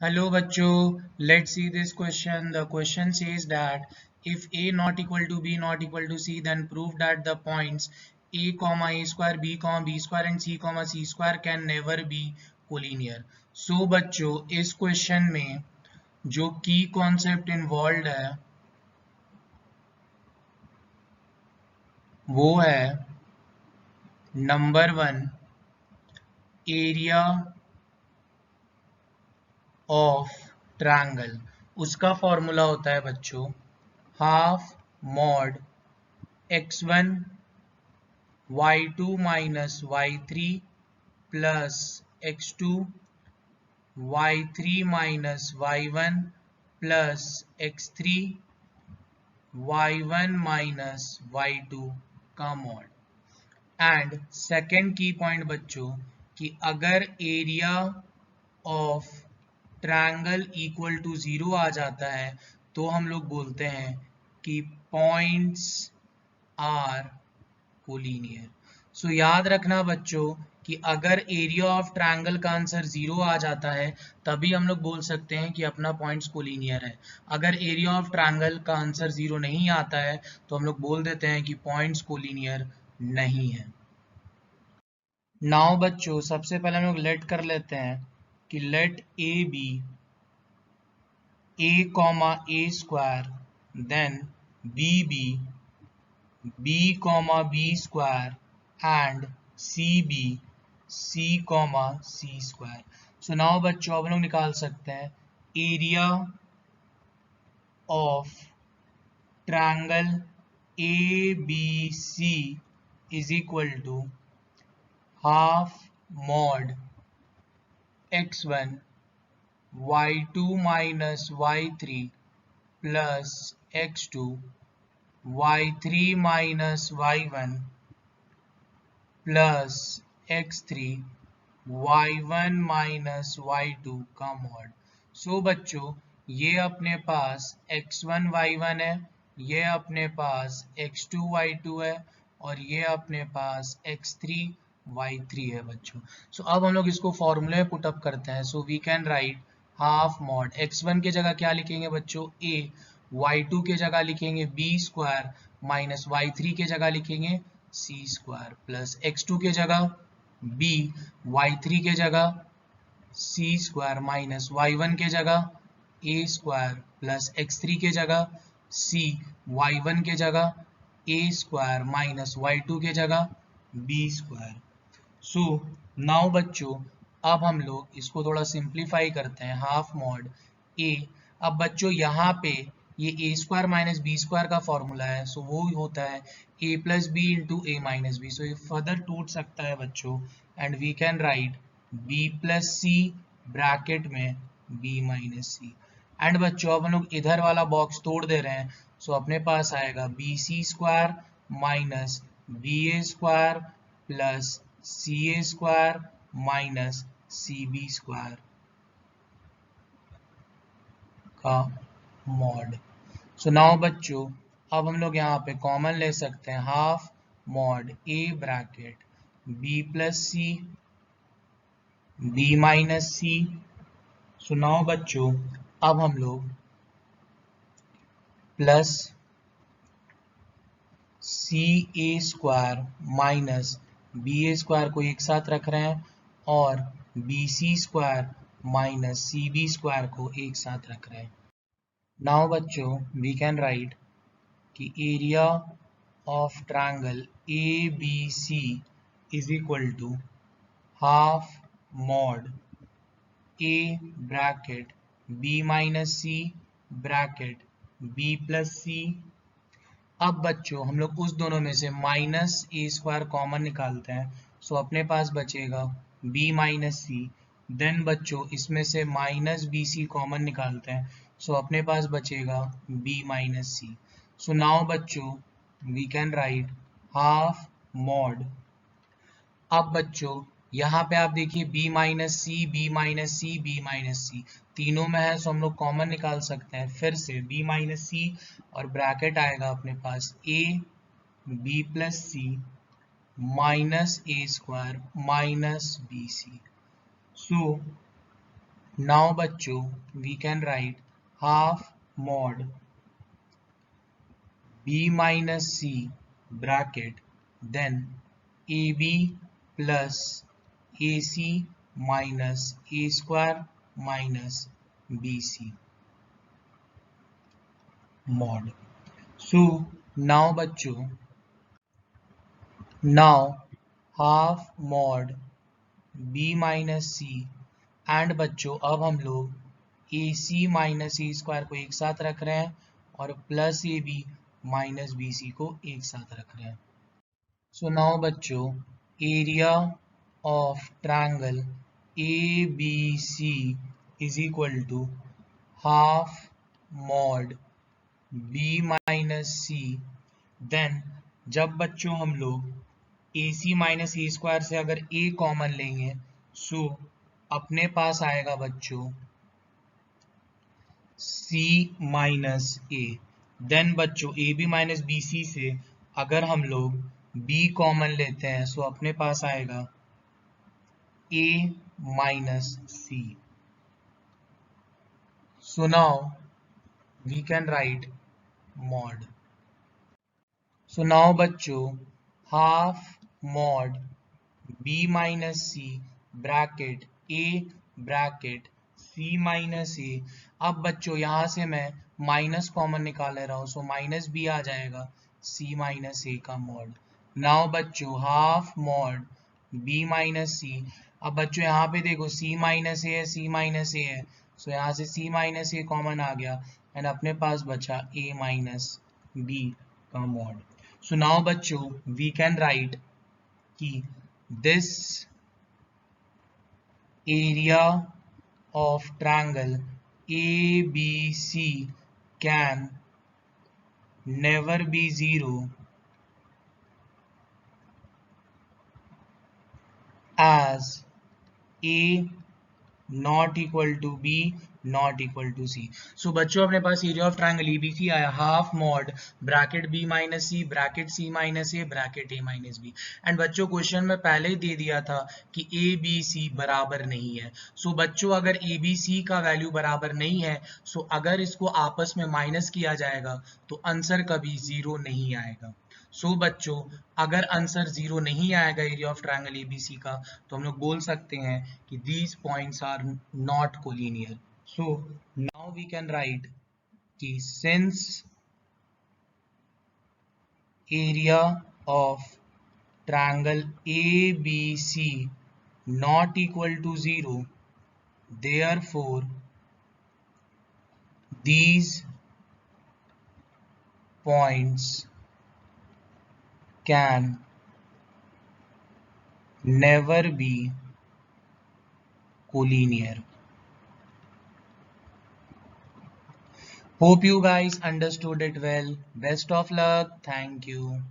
Hello bachcho, let's see this question. The question says that if A not equal to B not equal to C, then prove that the points A comma A square, B comma B square and C comma C square can never be collinear. So बच्चों इस question में जो की concept involve है वो है number one area of triangle. उसका formula होता है बच्चों half mod x1 y2 minus y3 plus x2 y3 minus y1 plus x3 y1 minus y2 का मॉड। एंड सेकेंड की पॉइंट बच्चों कि अगर area of triangle equal to zero आ जाता है तो हम लोग बोलते हैं कि पॉइंट्स आर कोलिनियर। सो याद रखना बच्चों कि अगर एरिया ऑफ ट्रायंगल का आंसर जीरो आ जाता है तभी हम लोग बोल सकते हैं कि अपना पॉइंट्स कोलिनियर है। अगर एरिया ऑफ ट्रायंगल का आंसर जीरो नहीं आता है तो हम लोग बोल देते हैं कि पॉइंट्स कोलिनियर नहीं है। नाउ बच्चों सबसे पहले हम लोग लेट कर लेते हैं कि let A B A comma A square then B B b comma b square and cb c comma c square। So now बच्चों अब लोग निकाल सकते हैं area of triangle A B C is equal to half mod x1 y2 minus y3 plus x2 y3 minus y1 plus x3 y1 minus y2 का mod. सो बच्चों ये अपने पास x1 y1 है, ये अपने पास x2 y2 है और ये अपने पास x3 y3 है बच्चों। सो अब हम लोग इसको फॉर्मूले में पुटअप करते हैं। So we can write half mod x1 की जगह क्या लिखेंगे बच्चों a, y2 के जगह लिखेंगे b स्क्वायर माइनस y3 के जगह लिखेंगे सी स्क्वायर प्लस x2 के जगह b, y3 के जगह सी स्क्वायर माइनस y1 के जगह a स्क्वायर प्लस x3 के जगह c, y1 के जगह a स्क्वायर माइनस y2 के जगह b स्क्वायर। सो नाउ बच्चों अब हम लोग इसको थोड़ा सिंप्लीफाई करते हैं हाफ मॉड a। अब बच्चों यहाँ पे ये A square minus B square का फॉर्मूला है, सो वो होता है A plus B into A minus B. So ये फर्दर टूट सकता है बच्चों and we can write B plus C bracket में बी माइनस सी। एंड बच्चों अब हम लोग इधर वाला बॉक्स तोड़ दे रहे हैं, सो अपने पास आएगा B C square minus B A square plus C A square minus C B square का मॉड। सो नाउ बच्चों अब हम लोग यहाँ पे कॉमन ले सकते हैं half mod A bracket B plus C B minus C. So now बच्चों अब हम लोग plus C A square minus B A square को एक साथ रख रहे हैं और B C square minus C B square को एक साथ रख रहे हैं। नाउ बच्चों वी कैन राइट कि area of triangle A B C is equal to half mod A bracket B minus C bracket B plus सी। अब बच्चों हम लोग उस दोनों में से माइनस ए स्क्वायर कॉमन निकालते हैं, सो अपने पास बचेगा b माइनस सी। देन बच्चों इसमें से माइनस बी सी कॉमन निकालते हैं, सो अपने पास बचेगा b minus C. So now बच्चों we can write half mod. अब बच्चों यहाँ पे आप देखिए b minus C B minus C B minus C तीनों में है, सो हम लोग कॉमन निकाल सकते हैं फिर से b माइनस सी और ब्रैकेट आएगा अपने पास a b plus C minus A square minus B C. So now बच्चों we can write half mod b minus c bracket then ab plus ac minus a square minus bc mod. So now बच्चों now half mod b minus c and बच्चों अब हम लोग ए सी minus A square को एक साथ रख रहे हैं और plus A B minus B C को एक साथ रख रहे हैं. सो नाउ बच्चों area of triangle A B C is equal to half mod B minus C. Then जब बच्चों हम लोग ए सी माइनस ए स्क्वायर से अगर ए कॉमन लेंगे सो अपने पास आएगा बच्चों c माइनस ए. देन बच्चों A B minus B C से अगर हम लोग b कॉमन लेते हैं सो अपने पास आएगा a minus C. So now we can write mod. So now बच्चों half mod b minus C bracket a bracket c minus A. अब बच्चों यहाँ से मैं माइनस कॉमन निकाल ले रहा हूँ सो माइनस बी आ जाएगा c माइनस ए का मॉड. नाउ बच्चों हाफ मॉड b माइनस सी. अब बच्चों यहाँ पे देखो c माइनस ए है c माइनस ए है सो यहाँ से c माइनस ए कॉमन आ गया एंड अपने पास बचा a माइनस b का मॉड. सो नाउ बच्चों वी कैन राइट कि this area of triangle ABC can never be zero as A not equal to B not equal to C. So बच्चों अपने पास area of triangle ABC आया half mod bracket B minus C bracket C minus A bracket A minus B. And बच्चों question में पहले ही दे दिया था कि ABC बराबर नहीं है. सो बच्चों अगर ABC का वैल्यू बराबर नहीं है सो अगर इसको आपस में माइनस किया जाएगा तो आंसर कभी जीरो नहीं आएगा. सो बच्चों अगर आंसर जीरो नहीं आएगा एरिया ऑफ ट्रायंगल एबीसी का तो हम लोग बोल सकते हैं कि these points are not collinear. So now we can write कि since area of triangle ABC not equal to zero therefore these points can never be collinear. Hope you guys understood it well. Best of luck. Thank you.